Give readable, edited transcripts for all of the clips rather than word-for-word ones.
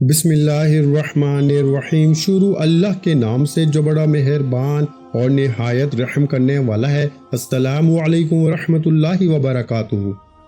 بسم اللہ الرحمن الرحیم۔ شروع اللہ کے نام سے جو بڑا مہربان اور نہایت رحم کرنے والا ہے۔ السلام علیکم ورحمۃ اللہ وبرکاتہ۔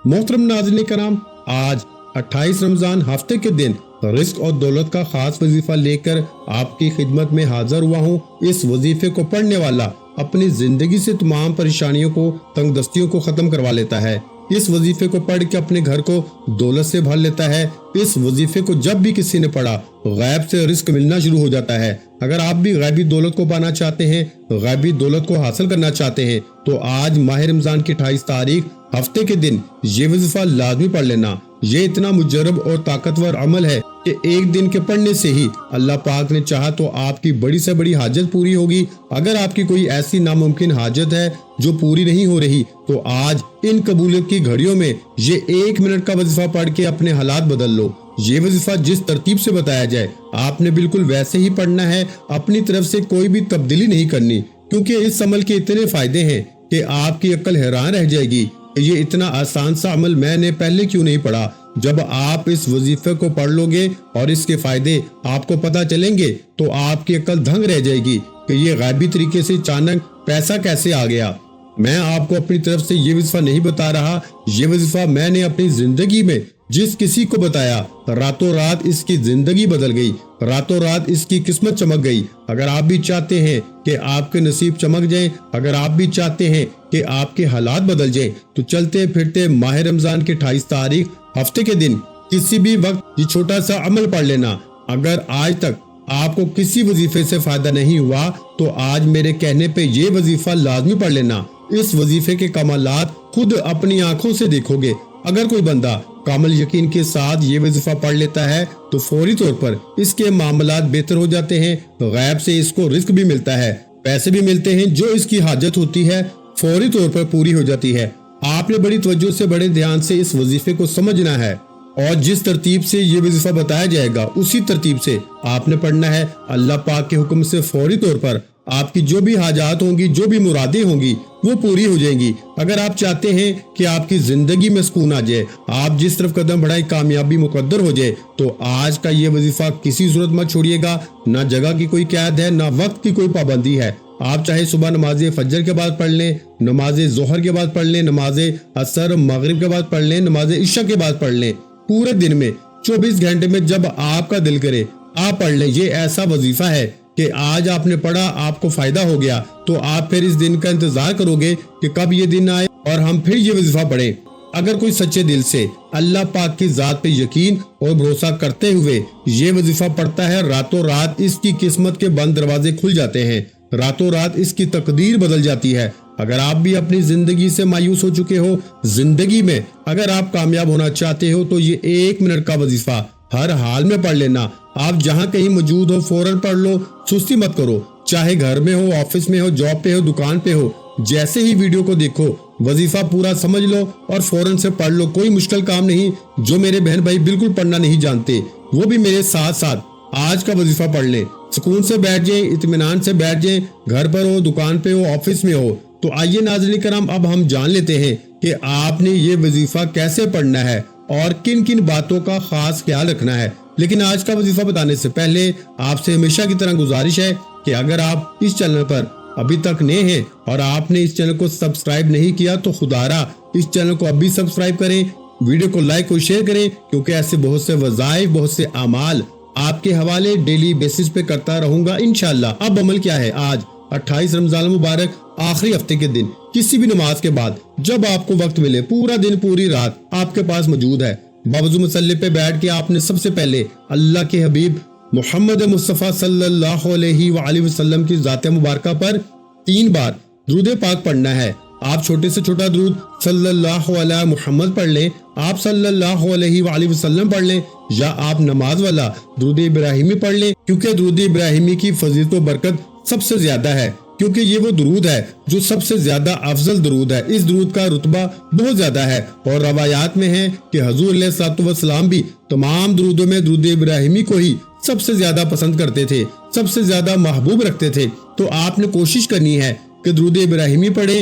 محترم ناظرین کرام، آج 28 رمضان ہفتے کے دن رزق اور دولت کا خاص وظیفہ لے کر آپ کی خدمت میں حاضر ہوا ہوں۔ اس وظیفے کو پڑھنے والا اپنی زندگی سے تمام پریشانیوں کو، تنگ دستیوں کو ختم کروا لیتا ہے۔ اس وظیفے کو پڑھ کے اپنے گھر کو دولت سے بھر لیتا ہے۔ اس وظیفے کو جب بھی کسی نے پڑھا، غیب سے رزق ملنا شروع ہو جاتا ہے۔ اگر آپ بھی غیبی دولت کو پانا چاہتے ہیں، غیبی دولت کو حاصل کرنا چاہتے ہیں، تو آج ماہ رمضان کی 28 تاریخ ہفتے کے دن یہ وظیفہ لازمی پڑھ لینا۔ یہ اتنا مجرب اور طاقتور عمل ہے کہ ایک دن کے پڑھنے سے ہی اللہ پاک نے چاہا تو آپ کی بڑی سے بڑی حاجت پوری ہوگی۔ اگر آپ کی کوئی ایسی ناممکن حاجت ہے جو پوری نہیں ہو رہی، تو آج ان قبولیت کی گھڑیوں میں یہ 1 منٹ کا وظیفہ پڑھ کے اپنے حالات بدل لو۔ یہ وظیفہ جس ترتیب سے بتایا جائے، آپ نے بالکل ویسے ہی پڑھنا ہے، اپنی طرف سے کوئی بھی تبدیلی نہیں کرنی، کیونکہ اس عمل کے اتنے فائدے ہیں کہ آپ کی عقل حیران رہ جائے گی۔ یہ اتنا آسان سا عمل میں نے پہلے کیوں نہیں پڑھا؟ جب آپ اس وظیفے کو پڑھ لو گے اور اس کے فائدے آپ کو پتہ چلیں گے، تو آپ کی عقل دھنگ رہ جائے گی کہ یہ غیبی طریقے سے اچانک پیسہ کیسے آ گیا۔ میں آپ کو اپنی طرف سے یہ وظیفہ نہیں بتا رہا، یہ وظیفہ میں نے اپنی زندگی میں جس کسی کو بتایا، راتوں رات اس کی زندگی بدل گئی، راتوں رات اس کی قسمت چمک گئی۔ اگر آپ بھی چاہتے ہیں کہ آپ کے نصیب چمک جائیں، اگر آپ بھی چاہتے ہیں کہ آپ کے حالات بدل جائیں، تو چلتے پھرتے ماہ رمضان کی 28 تاریخ ہفتے کے دن کسی بھی وقت یہ چھوٹا سا عمل پڑھ لینا۔ اگر آج تک آپ کو کسی وظیفے سے فائدہ نہیں ہوا، تو آج میرے کہنے پہ یہ وظیفہ لازمی پڑھ لینا۔ اس وظیفے کے کمالات خود اپنی آنکھوں سے دیکھو گے۔ اگر کوئی بندہ کامل یقین کے ساتھ یہ وظیفہ پڑھ لیتا ہے، تو فوری طور پر اس کے معاملات بہتر ہو جاتے ہیں، غیب سے اس کو رزق بھی ملتا ہے، پیسے بھی ملتے ہیں، جو اس کی حاجت ہوتی ہے فوری طور پر پوری ہو جاتی ہے۔ آپ نے بڑی توجہ سے، بڑے دھیان سے اس وظیفے کو سمجھنا ہے، اور جس ترتیب سے یہ وظیفہ بتایا جائے گا اسی ترتیب سے آپ نے پڑھنا ہے۔ اللہ پاک کے حکم سے فوری طور پر آپ کی جو بھی حاجات ہوں گی، جو بھی مرادیں ہوں گی، وہ پوری ہو جائیں گی۔ اگر آپ چاہتے ہیں کہ آپ کی زندگی میں سکون آ جائے، آپ جس طرف قدم بڑھائیں کامیابی مقدر ہو جائے، تو آج کا یہ وظیفہ کسی صورت مت چھوڑیے گا۔ نہ جگہ کی کوئی قید ہے، نہ وقت کی کوئی پابندی ہے۔ آپ چاہے صبح نماز فجر کے بعد پڑھ لیں، نماز ظہر کے بعد پڑھ لیں، نماز عصر مغرب کے بعد پڑھ لیں، نماز عشاء کے بعد پڑھ لیں، پورے دن میں 24 گھنٹے میں جب آپ کا دل کرے آپ پڑھ لیں۔ یہ ایسا وظیفہ ہے کہ آج آپ نے پڑھا، آپ کو فائدہ ہو گیا، تو آپ پھر اس دن کا انتظار کرو گے کہ کب یہ دن آئے اور ہم پھر یہ وظیفہ پڑھیں۔ اگر کوئی سچے دل سے اللہ پاک کی ذات پہ یقین اور بھروسہ کرتے ہوئے یہ وظیفہ پڑھتا ہے، راتوں رات اس کی قسمت کے بند دروازے کھل جاتے ہیں، راتوں رات اس کی تقدیر بدل جاتی ہے۔ اگر آپ بھی اپنی زندگی سے مایوس ہو چکے ہو، زندگی میں اگر آپ کامیاب ہونا چاہتے ہو، تو یہ 1 منٹ کا وظیفہ ہر حال میں پڑھ لینا۔ آپ جہاں کہیں موجود ہو فوراً پڑھ لو، سستی مت کرو، چاہے گھر میں ہو، آفس میں ہو، جاب پہ ہو، دکان پہ ہو، جیسے ہی ویڈیو کو دیکھو وظیفہ پورا سمجھ لو اور فوراً سے پڑھ لو۔ کوئی مشکل کام نہیں۔ جو میرے بہن بھائی بالکل پڑھنا نہیں جانتے، وہ بھی میرے ساتھ ساتھ آج کا وظیفہ پڑھ لیں، سکون سے بیٹھ جائیں، اطمینان سے بیٹھ جائیں، گھر پر ہو، دکان پہ ہو، آفس میں ہو۔ تو آئیے ناظرین کرام، اب ہم جان لیتے ہیں کہ آپ نے یہ وظیفہ کیسے پڑھنا ہے اور کن کن باتوں کا خاص خیال رکھنا ہے۔ لیکن آج کا وظیفہ بتانے سے پہلے آپ سے ہمیشہ کی طرح گزارش ہے کہ اگر آپ اس چینل پر ابھی تک نئے ہیں اور آپ نے اس چینل کو سبسکرائب نہیں کیا، تو خدارا اس چینل کو ابھی سبسکرائب کریں، ویڈیو کو لائک اور شیئر کریں، کیونکہ ایسے بہت سے وظائف، بہت سے اعمال آپ کے حوالے ڈیلی بیسس پہ کرتا رہوں گا انشاءاللہ۔ اب عمل کیا ہے؟ آج 28 رمضان مبارک آخری ہفتے کے دن کسی بھی نماز کے بعد جب آپ کو وقت ملے، پورا دن پوری رات آپ کے پاس موجود ہے، باوضو مصلی پہ بیٹھ کے آپ نے سب سے پہلے اللہ کے حبیب محمد مصطفیٰ صلی اللہ علیہ وآلہ وسلم کی ذات مبارکہ پر 3 بار درود پاک پڑھنا ہے۔ آپ چھوٹے سے چھوٹا درود صلی اللہ علیہ محمد پڑھ لیں، آپ صلی اللہ علیہ وآلہ وسلم پڑھ لیں، یا آپ نماز والا درود ابراہیمی پڑھ لیں، کیونکہ درود ابراہیمی کی فضیلت و برکت سب سے زیادہ ہے، کیونکہ یہ وہ درود ہے جو سب سے زیادہ افضل درود ہے۔ اس درود کا رتبہ بہت زیادہ ہے، اور روایات میں ہے کہ حضور علیہ الصلوۃ والسلام بھی تمام درودوں میں درود ابراہیمی کو ہی سب سے زیادہ پسند کرتے تھے، سب سے زیادہ محبوب رکھتے تھے۔ تو آپ نے کوشش کرنی ہے کہ درود ابراہیمی پڑھیں۔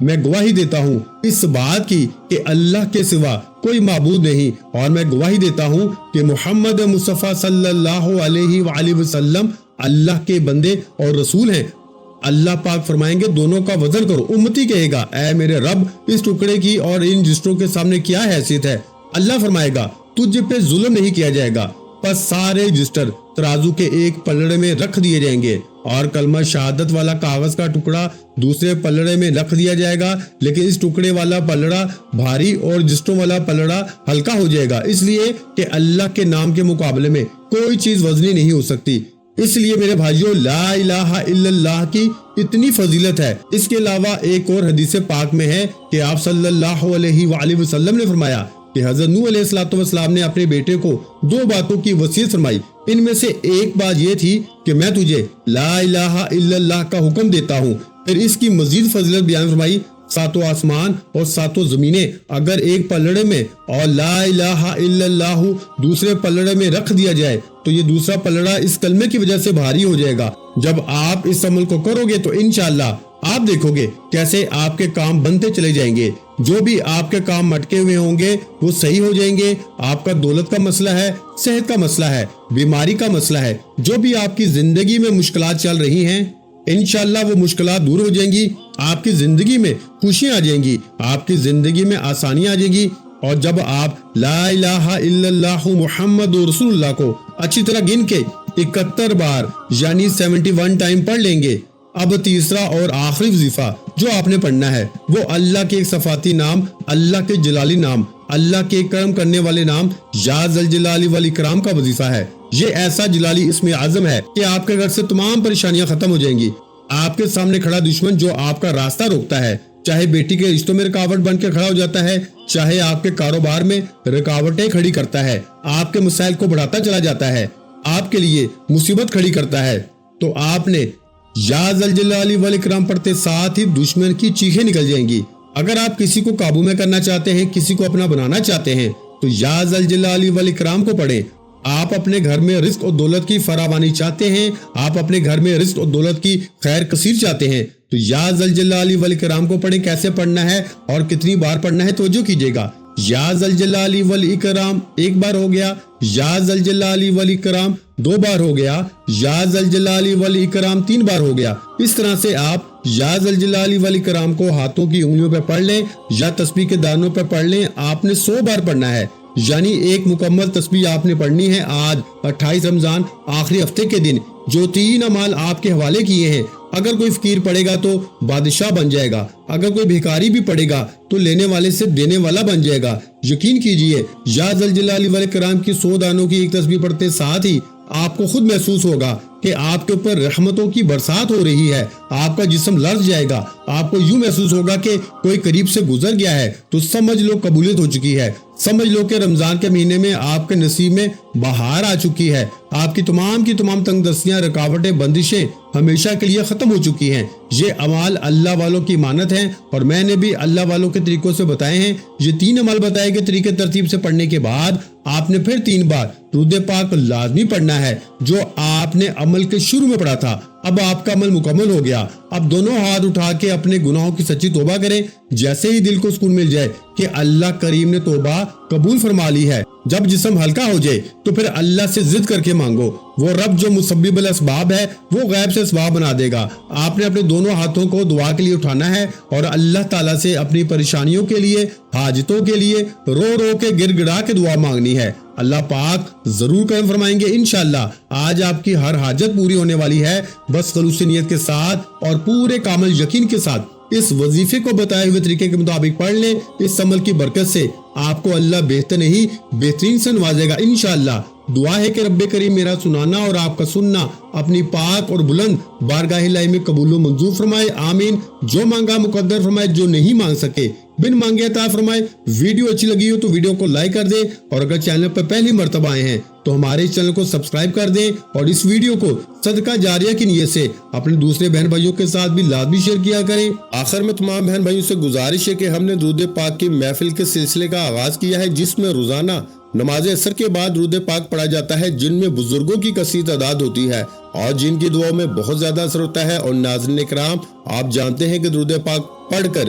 میں گواہی دیتا ہوں اس بات کی کہ اللہ کے سوا کوئی معبود نہیں، اور میں گواہی دیتا ہوں کہ محمد مصطفیٰ صلی اللہ علیہ وآلہ وسلم اللہ کے بندے اور رسول ہیں۔ اللہ پاک فرمائیں گے دونوں کا وزن کرو۔ امتی کہے گا اے میرے رب اس ٹکڑے کی اور ان رجسٹروں کے سامنے کیا حیثیت ہے؟ اللہ فرمائے گا تجھ پہ ظلم نہیں کیا جائے گا، پس سارے رجسٹر ترازو کے ایک پلڑے میں رکھ دیے جائیں گے، اور کلمہ شہادت والا کاغذ کا ٹکڑا دوسرے پلڑے میں رکھ دیا جائے گا، لیکن اس ٹکڑے والا پلڑا بھاری اور رجسٹروں والا پلڑا ہلکا ہو جائے گا، اس لیے کہ اللہ کے نام کے مقابلے میں کوئی چیز وزنی نہیں ہو سکتی۔ اس لیے میرے بھائیوں لا الہ الا اللہ کی اتنی فضیلت ہے۔ اس کے علاوہ ایک اور حدیث پاک میں ہے کہ آپ صلی اللہ علیہ وآلہ وسلم نے فرمایا کہ حضرت نوح علیہ السلام نے اپنے بیٹے کو دو باتوں کی وصیت فرمائی، ان میں سے ایک بات یہ تھی کہ میں تجھے لا الہ الا اللہ کا حکم دیتا ہوں، پھر اس کی مزید فضیلت بیان فرمائی، ساتوں آسمان اور ساتوں زمینیں اگر ایک پلڑے میں اور لا الہ الا اللہ دوسرے پلڑے میں رکھ دیا جائے تو یہ دوسرا پلڑا اس کلمے کی وجہ سے بھاری ہو جائے گا۔ جب آپ اس عمل کو کرو گے تو انشاءاللہ آپ دیکھو گے کیسے آپ کے کام بنتے چلے جائیں گے، جو بھی آپ کے کام مٹکے ہوئے ہوں گے وہ صحیح ہو جائیں گے۔ آپ کا دولت کا مسئلہ ہے، صحت کا مسئلہ ہے، بیماری کا مسئلہ ہے، جو بھی آپ کی زندگی میں مشکلات چل رہی ہیں انشاءاللہ وہ مشکلات دور ہو جائیں گی، آپ کی زندگی میں خوشیاں آ جائیں گی، آپ کی زندگی میں آسانیاں آ جائیں گی۔ اور جب آپ لا الہ الا اللہ محمد رسول اللہ کو اچھی طرح گن کے 71 بار یعنی 71 ٹائم پڑھ لیں گے، اب تیسرا اور آخری وظیفہ جو آپ نے پڑھنا ہے وہ اللہ کے ایک صفاتی نام، اللہ کے جلالی نام، اللہ کے کرم کرنے والے نام یا ذل جلال والاکرام کا وظیفہ ہے۔ یہ ایسا جلالی اسم اعظم ہے کہ آپ کے گھر سے تمام پریشانیاں ختم ہو جائیں گی۔ آپ کے سامنے کھڑا دشمن جو آپ کا راستہ روکتا ہے، چاہے بیٹی کے رشتوں میں رکاوٹ بن کے کھڑا ہو جاتا ہے، چاہے آپ کے کاروبار میں رکاوٹیں کھڑی کرتا ہے، آپ کے مسائل کو بڑھاتا چلا جاتا ہے، آپ کے لیے مصیبت کھڑی کرتا ہے، تو آپ نے یا ذل جلال والاکرام پڑھتے ساتھ ہی دشمن کی چیخیں نکل جائیں گی۔ اگر آپ کسی کو قابو میں کرنا چاہتے ہیں، کسی کو اپنا بنانا چاہتے ہیں تو یا ذل جلال والاکرام کو پڑھیں۔ آپ اپنے گھر میں رزق اور دولت کی فراوانی چاہتے ہیں، آپ اپنے گھر میں رزق اور دولت کی خیر کثیر چاہتے ہیں تو یا ذل جلال والاکرام کو پڑھیں۔ کیسے پڑھنا ہے اور کتنی بار پڑھنا ہے توجہ کیجیے گا۔ یا ذل جلال والاکرام ایک بار ہو گیا، یا ذل جلال والاکرام دو بار ہو گیا، یا ذل جلال والاکرام تین بار ہو گیا۔ اس طرح سے آپ یا ذل جلال والاکرام کو ہاتھوں کی انگلیوں پہ پڑھ لیں یا تسبیح کے دانوں پہ پڑھ لیں۔ آپ نے 100 بار پڑھنا ہے، یعنی ایک مکمل تسبیح آپ نے پڑھنی ہے آج 28 رمضان آخری ہفتے کے دن۔ جو 3 اعمال آپ کے حوالے کیے ہیں، اگر کوئی فقیر پڑھے گا تو بادشاہ بن جائے گا، اگر کوئی بھیکاری بھی پڑھے گا تو لینے والے سے دینے والا بن جائے گا۔ یقین کیجئے یا ذل جلال والاکرام کی 100 دانوں کی ایک تسبیح پڑھتے ساتھ ہی آپ کو خود محسوس ہوگا کہ آپ کے اوپر رحمتوں کی برسات ہو رہی ہے، آپ کا جسم لرز جائے گا، آپ کو یوں محسوس ہوگا کہ کوئی قریب سے گزر گیا ہے، تو سمجھ لو قبولیت ہو چکی ہے، سمجھ لو کہ رمضان کے مہینے میں آپ کے نصیب میں بہار آ چکی ہے، آپ کی تمام تنگ دستیاں، رکاوٹیں، بندشیں ہمیشہ کے لیے ختم ہو چکی ہیں۔ یہ اعمال اللہ والوں کی امانت ہیں اور میں نے بھی اللہ والوں کے طریقوں سے بتائے ہیں۔ یہ 3 اعمال بتائے گئے طریقے ترتیب سے پڑھنے کے بعد آپ نے پھر 3 بار درود پاک لازمی پڑھنا ہے، جو آپ نے عمل کے شروع میں پڑھا تھا۔ اب آپ کا عمل مکمل ہو گیا، اب دونوں ہاتھ اٹھا کے اپنے گناہوں کی سچی توبہ کریں۔ جیسے ہی دل کو سکون مل جائے کہ اللہ کریم نے توبہ قبول فرما لی ہے، جب جسم ہلکا ہو جائے تو پھر اللہ سے ضد کر کے مانگو، وہ رب جو مسبب الاسباب ہے وہ غیب سے اسباب بنا دے گا۔ آپ نے اپنے دونوں ہاتھوں کو دعا کے لیے اٹھانا ہے اور اللہ تعالیٰ سے اپنی پریشانیوں کے لیے، حاجتوں کے لیے رو رو کے گر گڑا کے دعا مانگنی ہے۔ اللہ پاک ضرور کرم فرمائیں گے انشاءاللہ۔ آج آپ کی ہر حاجت پوری ہونے والی ہے، بس خلوص نیت کے ساتھ اور پورے کامل یقین کے ساتھ اس وظیفے کو بتائے ہوئے طریقے کے مطابق پڑھ لیں۔ اس عمل کی برکت سے آپ کو اللہ بہتر نہیں بہترین سے نوازے گا انشاءاللہ۔ دعا ہے کہ رب کریم میرا سنانا اور آپ کا سننا اپنی پاک اور بلند بارگاہ الہی میں قبول و منظور فرمائے، آمین۔ جو مانگا مقدر فرمائے، جو نہیں مانگ سکے بن مانگے عطا فرمائے۔ ویڈیو اچھی لگی ہو تو ویڈیو کو لائک کر دیں، اور اگر چینل پر پہلی مرتبہ آئے ہیں تو ہمارے اس چینل کو سبسکرائب کر دیں، اور اس ویڈیو کو صدقہ جاریہ کی نیت سے اپنے دوسرے بہن بھائیوں کے ساتھ بھی لازمی شیئر کیا کریں۔ آخر میں تمام بہن بھائیوں سے گزارش ہے کہ ہم نے درود پاک کی محفل کے سلسلے کا آغاز کیا ہے، جس میں روزانہ نماز عصر کے بعد درود پاک پڑھا جاتا ہے، جن میں بزرگوں کی کثیر تعداد ہوتی ہے اور جن کی دعاؤں میں بہت زیادہ اثر ہوتا ہے۔ اور ناظرین کرام، آپ جانتے ہیں کہ درود پاک پڑھ کر